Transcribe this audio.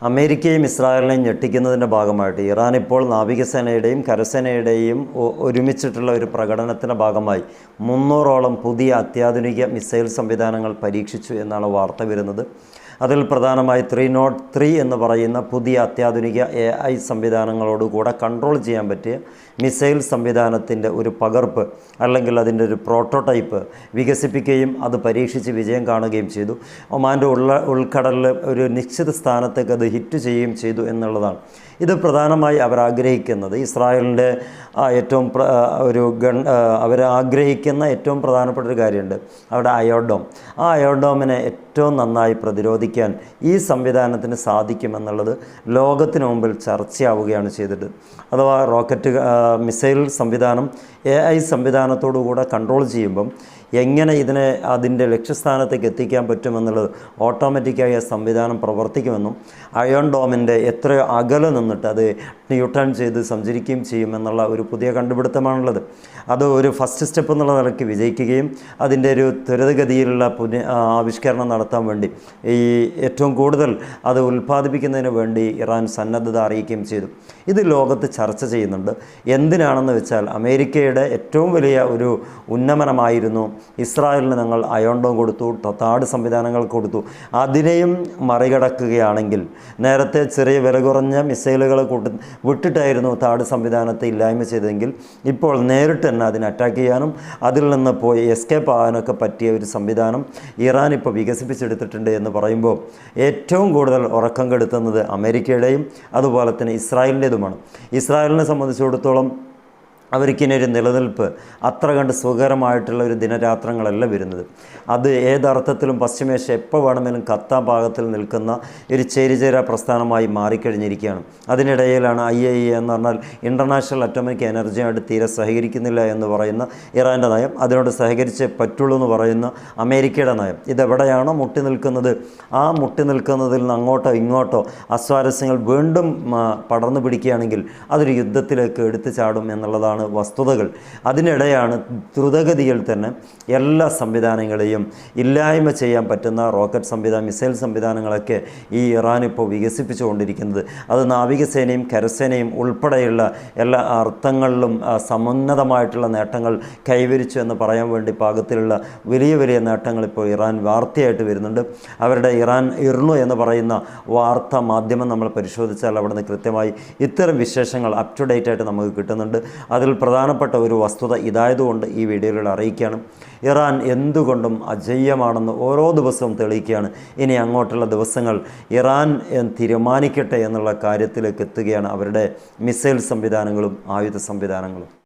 അമേരിക്കയും ഇസ്രായേലിനെയും ഞെട്ടിക്കുന്നതിൻ്റെ ഭാഗമായിട്ട് ഇറാൻ ഇപ്പോൾ നാവികസേനയുടെയും കരസേനയുടെയും ഒരുമിച്ചിട്ടുള്ള ഒരു പ്രകടനത്തിൻ്റെ ഭാഗമായി 300ഓളം പുതിയ അത്യാധുനിക മിസൈൽ സംവിധാനങ്ങൾ പരീക്ഷിച്ചു എന്നാണ് വാർത്ത വരുന്നത്. അതിൽ പ്രധാനമായി 303 എന്ന് പറയുന്ന പുതിയ അത്യാധുനിക AI സംവിധാനങ്ങളോടുകൂടെ കൺട്രോൾ ചെയ്യാൻ പറ്റിയ മിസൈൽ സംവിധാനത്തിൻ്റെ ഒരു പകർപ്പ് അല്ലെങ്കിൽ അതിൻ്റെ ഒരു പ്രോട്ടോടൈപ്പ് വികസിപ്പിക്കുകയും അത് പരീക്ഷിച്ച് വിജയം കാണുകയും ചെയ്തു. ഒമാൻ്റെ ഉൾക്കടലിൽ ഒരു നിശ്ചിത സ്ഥാനത്തേക്ക് അത് ഹിറ്റ് ചെയ്യുകയും ചെയ്തു എന്നുള്ളതാണ്. ഇത് പ്രധാനമായി അവരാഗ്രഹിക്കുന്നത് ഇസ്രായേലിൻ്റെ ഏറ്റവും അവരാഗ്രഹിക്കുന്ന ഏറ്റവും പ്രധാനപ്പെട്ട ഒരു കാര്യമുണ്ട്. അവിടെ അയോഡോം, ആ അയോഡോമിനെ ഏറ്റവും നന്നായി പ്രതിരോധിക്കാൻ ഈ സംവിധാനത്തിന് സാധിക്കുമെന്നുള്ളത് ലോകത്തിന് മുമ്പിൽ ചർച്ചയാവുകയാണ് ചെയ്തത്. അഥവാ റോക്കറ്റ് മിസൈൽ സംവിധാനം AI സംവിധാനത്തോടുകൂടെ കൺട്രോൾ ചെയ്യുമ്പം എങ്ങനെ ഇതിനെ അതിൻ്റെ ലക്ഷ്യസ്ഥാനത്തേക്ക് എത്തിക്കാൻ പറ്റുമെന്നുള്ളത് ഓട്ടോമാറ്റിക്കായി ആ സംവിധാനം പ്രവർത്തിക്കുമെന്നും അയോൺ ഡോമിൻ്റെ എത്രയോ അകലെ നിന്നിട്ട് അത് ന്യൂട്ടൺ ചെയ്ത് സഞ്ചരിക്കുകയും ചെയ്യുമെന്നുള്ള ഒരു പുതിയ കണ്ടുപിടുത്തമാണുള്ളത്. അത് ഒരു ഫസ്റ്റ് സ്റ്റെപ്പ് എന്നുള്ള നിലയ്ക്ക് വിജയിക്കുകയും അതിൻ്റെ ഒരു ത്വരിതഗതിയിലുള്ള ആവിഷ്കരണം നടത്താൻ വേണ്ടി ഏറ്റവും കൂടുതൽ അത് ഉൽപ്പാദിപ്പിക്കുന്നതിന് വേണ്ടി ഇറാൻ സന്നദ്ധത അറിയിക്കുകയും ചെയ്തു. ഇത് ലോകത്ത് ചർച്ച ചെയ്യുന്നുണ്ട്. എന്തിനാണെന്ന് വെച്ചാൽ അമേരിക്കയുടെ ഏറ്റവും വലിയ ഒരു ഉന്നമനമായിരുന്നു ഇസ്രായേലിന് ഞങ്ങൾ അയോൺ ഡോം കൊടുത്തു, താഡ് സംവിധാനങ്ങൾ കൊടുത്തു. അതിനെയും മറികടക്കുകയാണെങ്കിൽ നേരത്തെ ചെറിയ വില കുറഞ്ഞ മിസൈലുകൾ വിട്ടിട്ടായിരുന്നു താഡ് സംവിധാനത്തെ ഇല്ലായ്മ ചെയ്തതെങ്കിൽ ഇപ്പോൾ നേരിട്ട് തന്നെ അതിനെ അറ്റാക്ക് ചെയ്യാനും അതിൽ നിന്ന് പോയി എസ്കേപ്പ് ആകാനൊക്കെ പറ്റിയ ഒരു സംവിധാനം ഇറാൻ ഇപ്പോൾ വികസിപ്പിച്ചെടുത്തിട്ടുണ്ട് എന്ന് പറയുമ്പോൾ ഏറ്റവും കൂടുതൽ ഉറക്കം കെടുത്തുന്നത് അമേരിക്കയുടെയും അതുപോലെ തന്നെ ഇസ്രായേലിൻ്റേതുമാണ്. ഇസ്രായേലിനെ സംബന്ധിച്ചിടത്തോളം അവർക്കിനൊരു നിലനിൽപ്പ് അത്ര കണ്ട് സുഖകരമായിട്ടുള്ള ഒരു ദിനരാത്രങ്ങളല്ല വരുന്നത്. അത് ഏതർത്ഥത്തിലും പശ്ചിമേഷ്യ എപ്പോൾ വേണമെങ്കിലും കത്താൻ പാകത്തിൽ നിൽക്കുന്ന ഒരു ചേരിചേരാ പ്രസ്ഥാനമായി മാറിക്കഴിഞ്ഞിരിക്കുകയാണ്. അതിനിടയിലാണ് IAEA എന്ന് പറഞ്ഞാൽ ഇൻ്റർനാഷണൽ അറ്റോമിക് എനർജിയായിട്ട് തീരെ സഹകരിക്കുന്നില്ല എന്ന് പറയുന്ന ഇറാൻ്റെ നയം, അതിനോട് സഹകരിച്ചേ പറ്റുള്ളൂ എന്ന് പറയുന്ന അമേരിക്കയുടെ നയം. ഇതെവിടെയാണോ മുട്ടി നിൽക്കുന്നത് ആ മുട്ടി നിൽക്കുന്നതിൽ നിന്ന് അങ്ങോട്ടോ ഇങ്ങോട്ടോ അസ്വാരസ്യങ്ങൾ വീണ്ടും പടർന്നു പിടിക്കുകയാണെങ്കിൽ അതൊരു യുദ്ധത്തിലേക്ക് എടുത്തു ചാടും എന്നുള്ളതാണ് വസ്തുതകൾ. അതിനിടെയാണ് ദ്രുതഗതിയിൽ തന്നെ എല്ലാ സംവിധാനങ്ങളെയും ഇല്ലായ്മ ചെയ്യാൻ പറ്റുന്ന റോക്കറ്റ് സംവിധാനം, മിസൈൽ സംവിധാനങ്ങളൊക്കെ ഈ ഇറാൻ ഇപ്പോൾ വികസിപ്പിച്ചുകൊണ്ടിരിക്കുന്നത്. അത് നാവികസേനയും കരസേനയും ഉൾപ്പെടെയുള്ള എല്ലാ അർത്ഥങ്ങളിലും സമുന്നതമായിട്ടുള്ള നേട്ടങ്ങൾ കൈവരിച്ചു എന്ന് പറയാൻ വേണ്ടി പാകത്തിലുള്ള വലിയ വലിയ നേട്ടങ്ങൾ ഇപ്പോൾ ഇറാൻ വാർത്തയായിട്ട് വരുന്നുണ്ട്. അവരുടെ ഇറാൻ ഇർണു എന്ന് പറയുന്ന വാർത്താ മാധ്യമം നമ്മൾ പരിശോധിച്ചാൽ അവിടെ നിന്ന് കൃത്യമായി ഇത്തരം വിശേഷങ്ങൾ അപ് ടു ഡേറ്റ് ആയിട്ട് നമുക്ക് കിട്ടുന്നുണ്ട്. അതിൽ പ്രധാനപ്പെട്ട ഒരു വസ്തുത ഇതായതുകൊണ്ട് ഈ വീഡിയോയിലൂടെ അറിയിക്കുകയാണ്. ഇറാൻ എന്തുകൊണ്ടും അജയ്യമാണെന്ന് ഓരോ ദിവസവും തെളിയിക്കുകയാണ്. ഇനി അങ്ങോട്ടുള്ള ദിവസങ്ങൾ ഇറാൻ തീരുമാനിക്കട്ടെ എന്നുള്ള കാര്യത്തിലേക്ക് എത്തുകയാണ് അവരുടെ മിസൈൽ സംവിധാനങ്ങളും ആയുധ സംവിധാനങ്ങളും.